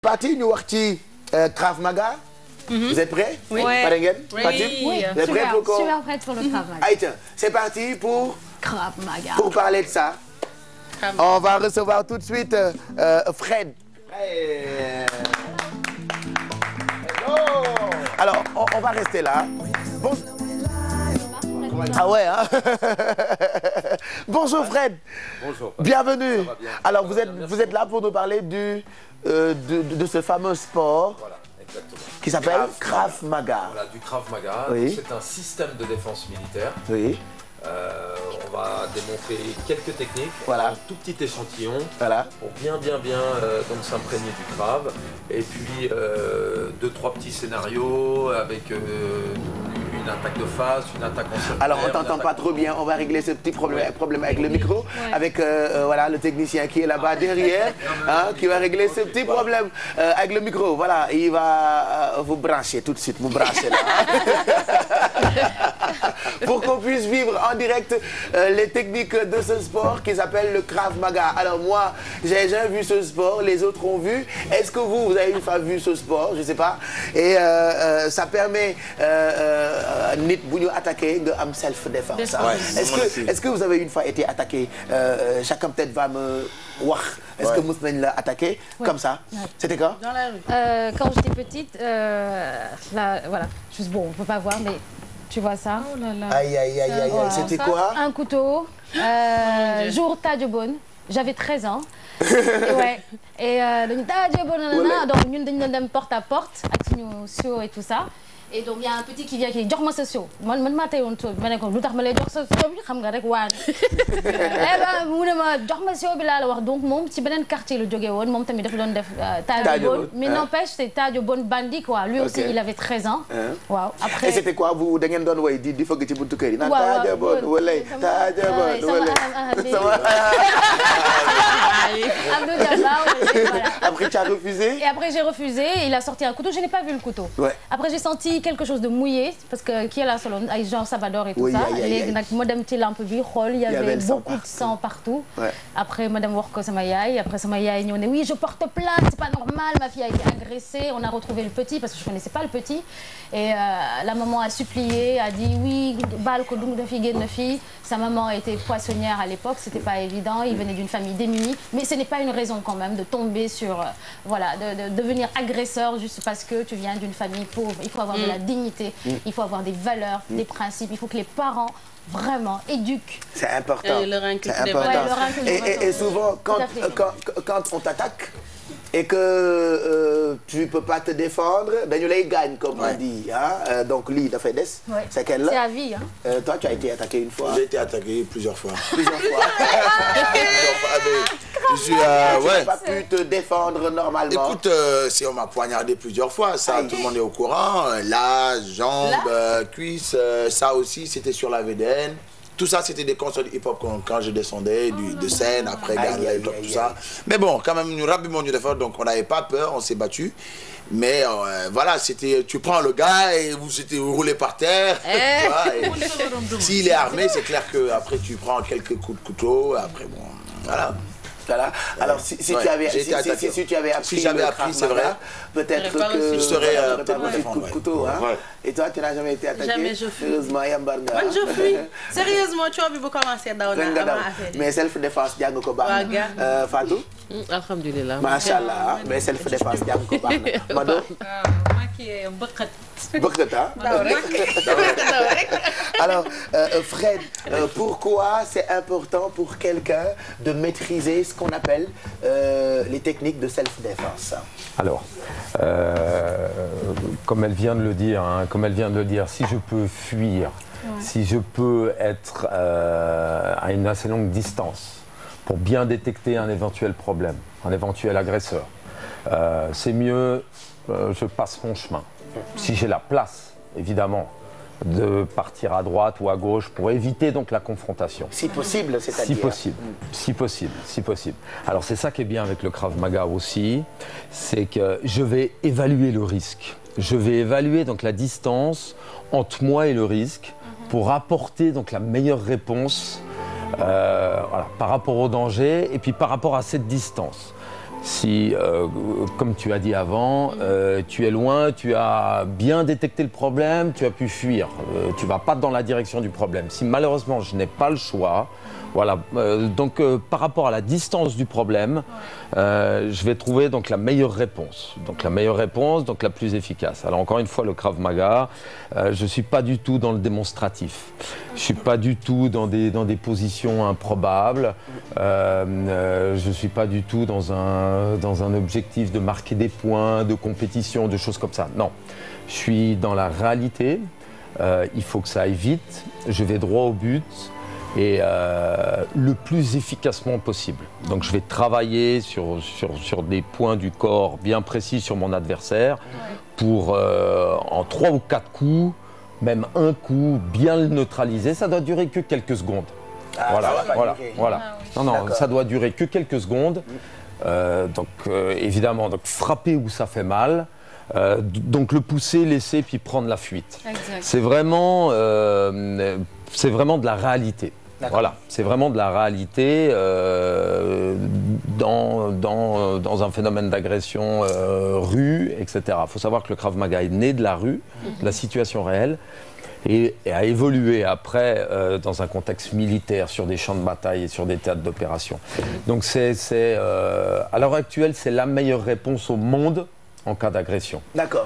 parti ñu wax ci Krav Maga. Vous êtes prêts? Oui. Pare ngeen? Oui. Vous êtes prêts pour quoi? Super prête pour le Krav Maga. Aïcha, c'est parti pour Krav Maga. Pour parler de ça. On va recevoir tout de suite Fred. Alors, on va rester là. Bon... Ah ouais, hein? Bonjour Fred. Bonjour. Bienvenue. Bien. Alors, vous êtes là pour nous parler de ce fameux sport. Voilà, exactement. Qui s'appelle Krav Maga. Voilà, du Krav Maga. Oui. C'est un système de défense militaire. Oui. On va démontrer quelques techniques, Voilà. un tout petit échantillon, Voilà. pour bien donc s'imprégner du Krav. Et puis 2-3 petits scénarios avec une attaque de face, une attaque en circulaire. Alors on t'entend pas trop bien, on va régler ce petit problème avec le micro, avec voilà le technicien qui est là-bas derrière, hein, qui va régler ce petit problème avec le micro. Voilà, il va vous brancher tout de suite, vous branchez là, pour qu'on puisse vivre en direct les techniques de ce sport qui s'appelle le Krav Maga. Alors moi, j'ai jamais vu ce sport, les autres ont vu. Est-ce que vous avez une fois vu ce sport? Je sais pas. Et ça permet nit bu ñu attaqué nga am self défense. Est-ce que vous avez une fois été attaqué? Chacun peut-être va me wax. Est-ce que mos nañ la attaqué comme ça? C'était quand? Dans la rue. Quand j'étais petite, là, voilà, juste bon, on peut pas voir, mais tu vois ça. Oh là là. Aïe aïe aïe aïe, c'était quoi? Un couteau. Jour Tadjobon, j'avais 13 ans. Ouais. Et dañu Tadjobon nanana, donc ñun dañu doon dem porte à porte ak suñu sio et tout ça. Et donc il y a un petit qui vient qui jox ma sa sio man maa teyoon sio bi ma ne ko lu tax ma lay jox sa sio bi xam nga rek waan eh ben mu ne ma jox ma sio bi laa la wax donc moom ci beneen quartier la jógee woon moom tamit dafa doon def Tadjobon mais n'empêche c'est Tadjobon Bandi quoi lui aussi il avait 13 ans waaw après et c'était quoi vous da ngeen doon woy di fëgg ci buntu kër yi naan Tadjobon walay Tadjobon walay après tu as refusé? Et après j'ai refusé, il a sorti un couteau, je n'ai pas vu le couteau. Après j'ai senti quelque chose de mouillé parce que kii la soloon ay genre Sabador et tout ça. Léegi nag ma dem ci lampe bi xool il y avait beaucoup de sang partout. Après ma dem wax ko sama yaay, après sama yaay ñëw ne oui je porte plainte, c'est pas normal, ma fille a été agressée. On a retrouvé le petit parce que je connaissais pas le petit et la maman a supplié, a dit oui baal ko dung na fi génn fi. Sa maman était poissonnière à l'époque, c'était pas évident, il venait d'une famille démunie, mais ce n'est pas une raison quand même de tomber sur voilà de devenir agresseur juste parce que tu viens d'une famille pauvre. Il faut avoir de la dignité, il faut avoir des valeurs, des principes, il faut que les parents vraiment éduquent. C'est important. C'est important. Et souvent quand on t'attaque et que tu peux pas te défendre, dañu lay gaañ comme on dit, hein? Donc lii dafay des. C'est quelle là? C'est à vie, hein? Toi tu as été attaqué une fois? J'ai été attaqué plusieurs fois. Plusieurs fois. Tu n'as pas pu te défendre normalement. Écoute, si on m'a poignardé plusieurs fois, ça tout le monde est au courant. Là, jambes, cuisses, ça aussi c'était sur la VDN. Tout ça, c'était des concerts hip-hop quand je descendais de scène, après Gala, tout ça. Mais bon, quand même, nous rapidement nous défendre, donc on n'avait pas peur, on s'est battu. Mais voilà, c'était, tu prends le gars et vous roulez par terre. S'il est armé, c'est clair que après tu prends quelques coups de couteau. Après bon, voilà. Voilà. Alors si tu avais appris, c'est vrai. peut-être que je serais peut-être un coup de couteau, hein. Et toi, tu n'as jamais été attaqué? Jamais, je fuis. Heureusement, yambarga. Man, je fuis. Sérieusement, tu as vu vous commencer daw na avant affaire. Mais self défense jàng ko baax na. Fatou? Alhamdulillah. Machallah, mais self défense jàng ko baax na. Mado? Maquillé bëkkat. Bëkkat, hein? Daw rek. Alors, Fred, pourquoi c'est important pour quelqu'un de maîtriser ce qu'on appelle les techniques de self-défense? Alors, comme elle vient de le dire, si je peux fuir, si je peux être à une assez longue distance pour bien détecter un éventuel problème, un éventuel agresseur, c'est mieux, je passe mon chemin. Si j'ai la place, évidemment, de partir à droite ou à gauche pour éviter donc la confrontation. Si possible, c'est-à-dire? Si possible. Alors c'est ça qui est bien avec le Krav Maga aussi, c'est que je vais évaluer le risque. Je vais évaluer donc la distance entre moi et le risque pour apporter donc la meilleure réponse voilà, par rapport au danger et puis par rapport à cette distance. Si, comme tu as dit avant, tu es loin, tu as bien détecté le problème, tu as pu fuir, tu ne vas pas dans la direction du problème. Si malheureusement je n'ai pas le choix, voilà, donc par rapport à la distance du problème, je vais trouver donc la meilleure réponse. Donc la meilleure réponse, donc la plus efficace. Alors encore une fois, le Krav Maga, je ne suis pas du tout dans le démonstratif. Je ne suis pas du tout dans des positions improbables. Je ne suis pas du tout dans un objectif de marquer des points, de compétition, de choses comme ça. Non, je suis dans la réalité. Il faut que ça aille vite. Je vais droit au but. Et le plus efficacement possible. Donc je vais travailler sur des points du corps bien précis sur mon adversaire pour en 3 ou 4 coups, même un coup, bien le neutraliser. Ça doit durer que quelques secondes. Voilà. Non, ça doit durer que quelques secondes. Donc évidemment, donc, frapper où ça fait mal. Donc le pousser, laisser, puis prendre la fuite. C'est vraiment de la réalité. Voilà, c'est vraiment de la réalité dans un phénomène d'agression rue, etc. Il faut savoir que le Krav Maga est né de la rue, de la situation réelle, et a évolué après dans un contexte militaire, sur des champs de bataille et sur des théâtres d'opération. Donc à l'heure actuelle, c'est la meilleure réponse au monde en cas d'agression. D'accord.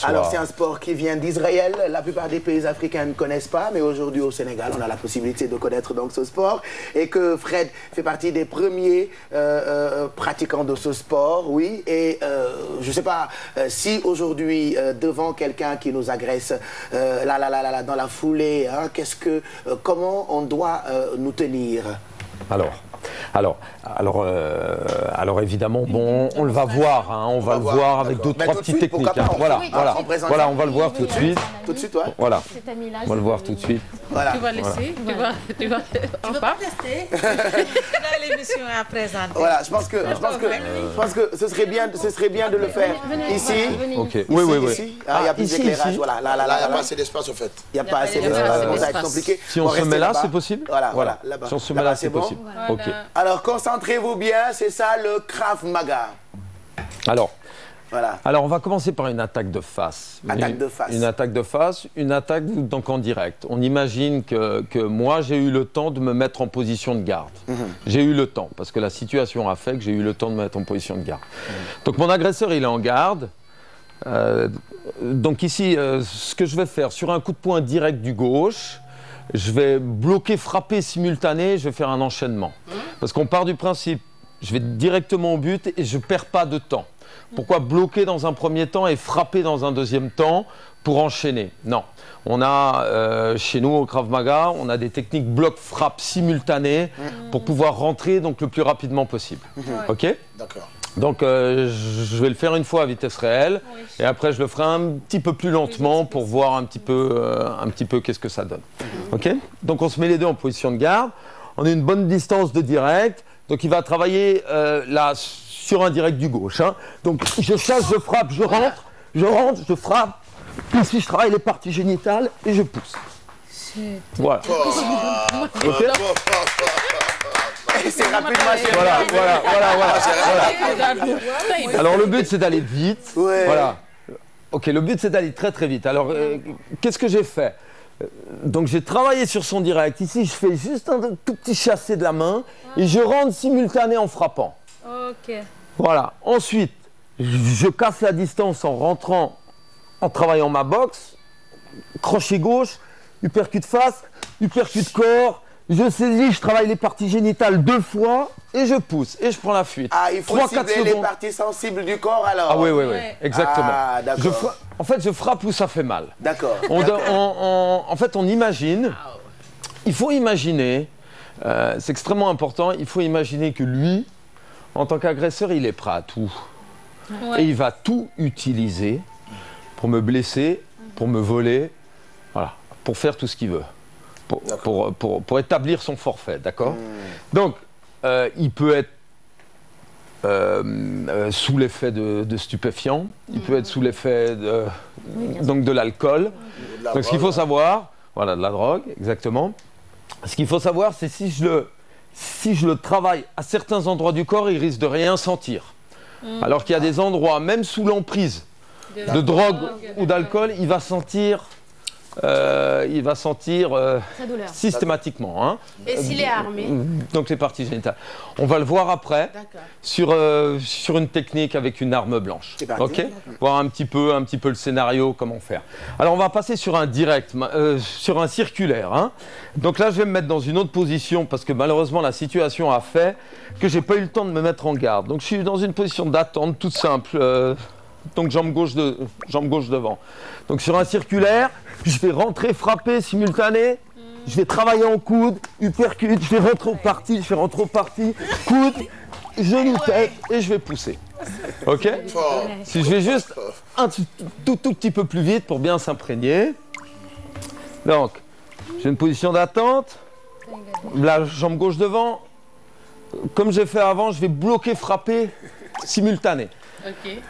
Alors c'est un sport qui vient d'Israël. La plupart des pays africains ne connaissent pas, mais aujourd'hui au Sénégal, on a la possibilité de connaître donc ce sport et que Fred fait partie des premiers pratiquants de ce sport, oui. Et je ne sais pas si aujourd'hui devant quelqu'un qui nous agresse dans la foulée, hein, comment on doit nous tenir? Alors évidemment, bon, on le va voir, hein, on va le voir avec 2-3 petites techniques. Hein. Voilà, on va le voir tout de suite. Tout de suite, ouais. Voilà, on va le voir tout de suite. Voilà. Tu vas laisser, tu vas pas tester. Là, l'émission est à présenter. Voilà, je pense que ce serait bien de le faire ici. Ok. Oui. Ici, il y a plus d'éclairage. Voilà, là, il n'y a pas assez d'espace au fait. Il n'y a pas assez d'espace, ça va être compliqué. Si on se met là, c'est possible. Voilà, là-bas. Si on se met là, c'est possible. Ok. Alors concentrez-vous bien, c'est ça le Krav Maga. Alors on va commencer par une attaque de face. Une attaque de face, une attaque donc en direct. On imagine que moi j'ai eu le temps de me mettre en position de garde. J'ai eu le temps, parce que la situation a fait que j'ai eu le temps de me mettre en position de garde. Donc mon agresseur il est en garde. Donc ici, ce que je vais faire, sur un coup de poing direct du gauche, je vais bloquer, frapper simultané, je vais faire un enchaînement. Parce qu'on part du principe, je vais directement au but et je ne perds pas de temps. Pourquoi bloquer dans un premier temps et frapper dans un deuxième temps pour enchaîner? Non. On a, chez nous au Krav Maga, on a des techniques bloc-frappe simultanées pour pouvoir rentrer donc, le plus rapidement possible. Ok? D'accord. Donc je vais le faire une fois à vitesse réelle et après je le ferai un petit peu plus lentement pour voir un petit peu qu'est-ce que ça donne. Ok? Donc on se met les deux en position de garde, on a une bonne distance de direct, donc il va travailler là sur un direct du gauche. Hein. Donc je chasse, je frappe, je rentre, je frappe, ici je travaille les parties génitales et je pousse. Voilà. Ok? C'est rapidement. Voilà. Alors le but c'est d'aller vite. Voilà. Ok, le but c'est d'aller très très vite. Alors qu'est-ce que j'ai fait? Donc j'ai travaillé sur son direct. Ici je fais juste un tout petit chassé de la main et je rentre simultané en frappant. Ok. Voilà. Ensuite, je casse la distance en rentrant, en travaillant ma boxe, crochet gauche, uppercut face, uppercut corps. Je saisis, je travaille les parties génitales 2 fois et je pousse et je prends la fuite. Ah, il faut cibler les parties sensibles du corps alors. Ah oui, exactement. Ah, d'accord. En fait, je frappe où ça fait mal. D'accord. En fait, on imagine, il faut imaginer, c'est extrêmement important, il faut imaginer que lui, en tant qu'agresseur, il est prêt à tout. Et il va tout utiliser pour me blesser, pour me voler, voilà, pour faire tout ce qu'il veut. Pour établir son forfait, d'accord? Donc, il peut être sous l'effet de stupéfiants, il peut être sous l'effet de l'alcool. Donc, ce qu'il faut savoir, voilà, de la drogue, exactement. Ce qu'il faut savoir, c'est si je le travaille à certains endroits du corps, il risque de rien sentir. Alors qu'il y a des endroits, même sous l'emprise de drogue ou d'alcool, il va sentir systématiquement. Hein. Et s'il est armé? Donc les parties génitales. On va le voir après sur une technique avec une arme blanche. Ok. Voir un petit peu le scénario, comment faire. Alors on va passer sur un direct, sur un circulaire. Hein. Donc là je vais me mettre dans une autre position parce que malheureusement la situation a fait que j'ai pas eu le temps de me mettre en garde. Donc je suis dans une position d'attente toute simple. Donc jambe gauche devant. Donc sur un circulaire, je vais rentrer, frapper, simultané. Je vais travailler en coude, uppercut, je vais rentrer au parti, coude, genou tête et je vais pousser. Ok? Si je vais juste un tout petit peu plus vite pour bien s'imprégner. Donc, j'ai une position d'attente. La jambe gauche devant. Comme j'ai fait avant, je vais bloquer, frapper, simultané.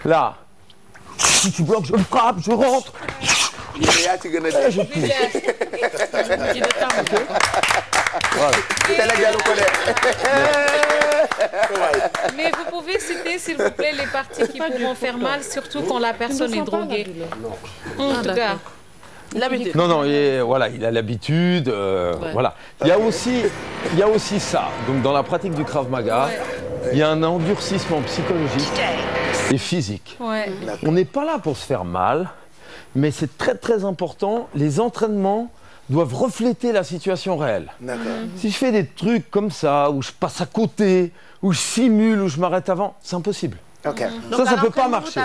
Là. Si tu bloques, je frappe, je rentre. Je pousse. Mais vous pouvez citer, s'il vous plaît, les parties qui pourront faire mal, surtout quand la personne est droguée. En tout cas. Non, voilà, il a l'habitude. Voilà. Il y a aussi ça. Donc dans la pratique du Krav Maga, il y a un endurcissement psychologique et physique. On n'est pas là pour se faire mal, mais c'est très très important. Les entraînements doivent refléter la situation réelle. Si je fais des trucs comme ça, où je passe à côté, où je simule, où je m'arrête avant, c'est impossible. Donc ça peut pas marcher.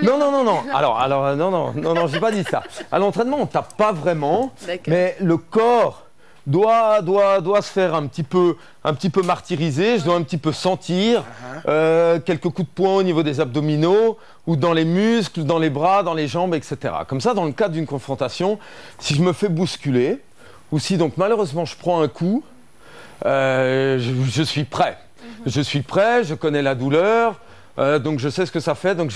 Non. Alors, j'ai pas dit ça. À l'entraînement, on tape pas vraiment, mais le corps doit se faire un petit peu martyriser. Je dois un petit peu sentir quelques coups de poing au niveau des abdominaux ou dans les muscles, dans les bras, dans les jambes, etc. Comme ça, dans le cadre d'une confrontation, si je me fais bousculer ou si donc malheureusement je prends un coup, je suis prêt. Je suis prêt, je connais la douleur. Donc je sais ce que ça fait, donc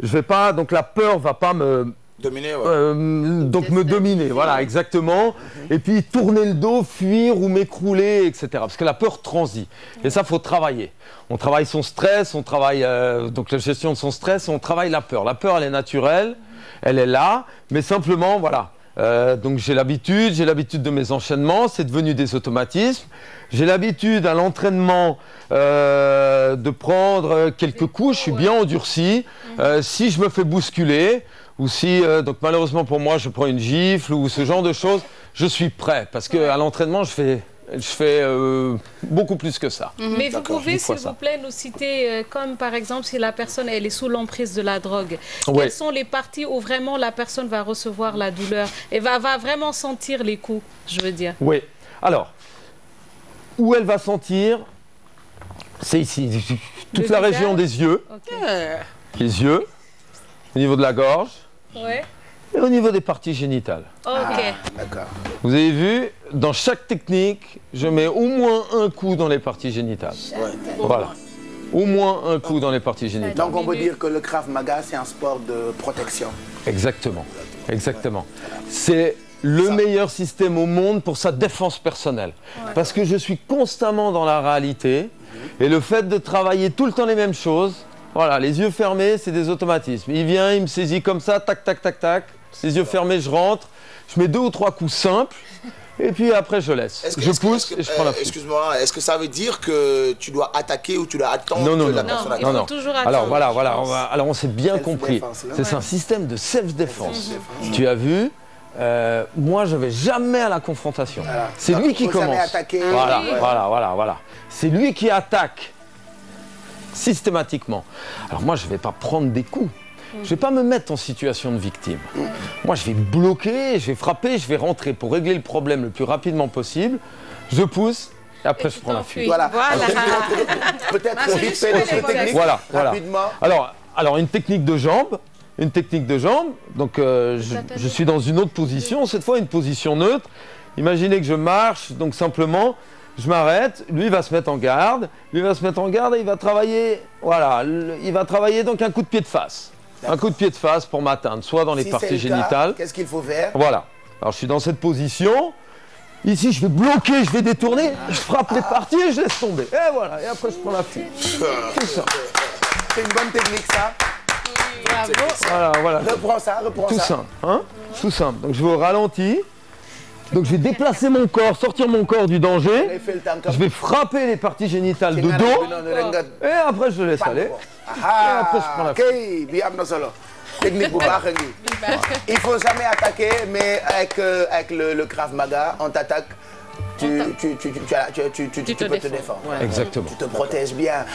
donc la peur va pas me dominer, me dominer, voilà, exactement. Et puis tourner le dos, fuir ou m'écrouler, etc. Parce que la peur transit. Et ça, faut travailler. On travaille son stress, on travaille donc la gestion de son stress, on travaille la peur. La peur, elle est naturelle, elle est là, mais simplement, voilà. Donc j'ai l'habitude de mes enchaînements, c'est devenu des automatismes. J'ai l'habitude à l'entraînement de prendre quelques coups, je suis bien endurci. Si je me fais bousculer, ou si, donc malheureusement pour moi, je prends une gifle ou ce genre de choses, je suis prêt. Parce qu'à l'entraînement, je fais beaucoup plus que ça. Mais vous pouvez, s'il vous plaît, nous citer, comme par exemple, si la personne elle est sous l'emprise de la drogue, quelles sont les parties où vraiment la personne va recevoir la douleur et va vraiment sentir les coups, je veux dire? Oui. Alors, où elle va sentir, c'est ici, toute la région des yeux. Les yeux, au niveau de la gorge. Et au niveau des parties génitales. Vous avez vu, dans chaque technique, je mets au moins un coup dans les parties génitales. Voilà. Au moins un coup dans les parties génitales. Donc on peut dire que le Krav Maga, c'est un sport de protection. Exactement. C'est le meilleur système au monde pour sa défense personnelle. Parce que je suis constamment dans la réalité et le fait de travailler tout le temps les mêmes choses, voilà, les yeux fermés, c'est des automatismes. Il vient, il me saisit comme ça, tac, tac, tac, tac. Les yeux fermés, je rentre, je mets 2 ou 3 coups simples, et puis après je laisse. Je pousse et je prends la fuite. Excuse-moi, est-ce que ça veut dire que tu dois attaquer ou tu dois attendre que la personne attaque? Non. Alors voilà, alors on s'est bien compris. C'est un système de self-défense. Tu as vu, moi je ne vais jamais à la confrontation. C'est lui qui commence. Voilà. C'est lui qui attaque systématiquement. Alors moi je ne vais pas prendre des coups. Je ne vais pas me mettre en situation de victime. Moi, je vais bloquer, je vais frapper, je vais rentrer pour régler le problème le plus rapidement possible. Je pousse et après je prends la fuite. Voilà. Peut-être vite fait notre technique. Voilà. Rapidement. Alors, une technique de jambe. Donc, je suis dans une autre position, cette fois une position neutre. Imaginez que je marche, donc simplement, je m'arrête, lui va se mettre en garde, et il va travailler, voilà, il va travailler donc un coup de pied de face. Un coup de pied de face pour m'atteindre, soit dans les parties génitales. Qu'est-ce qu'il faut faire? Voilà. Alors je suis dans cette position. Ici, je vais bloquer, je vais détourner, je frappe les parties et je laisse tomber. Et voilà. Et après, je prends la fuite. Tout ça. c'est une bonne technique, ça. Bravo. Voilà. Reprends ça. Tout simple, hein. Tout simple. Donc je vais au ralenti. Donc je vais déplacer mon corps, sortir mon corps du danger. Je vais frapper les parties génitales de dos. Et après je laisse aller. Et après je prends la fois. Technique pour pas. Il faut jamais attaquer, mais avec le Krav Maga, on t'attaque. Tu peux te défendre. Exactement. Tu te protèges bien.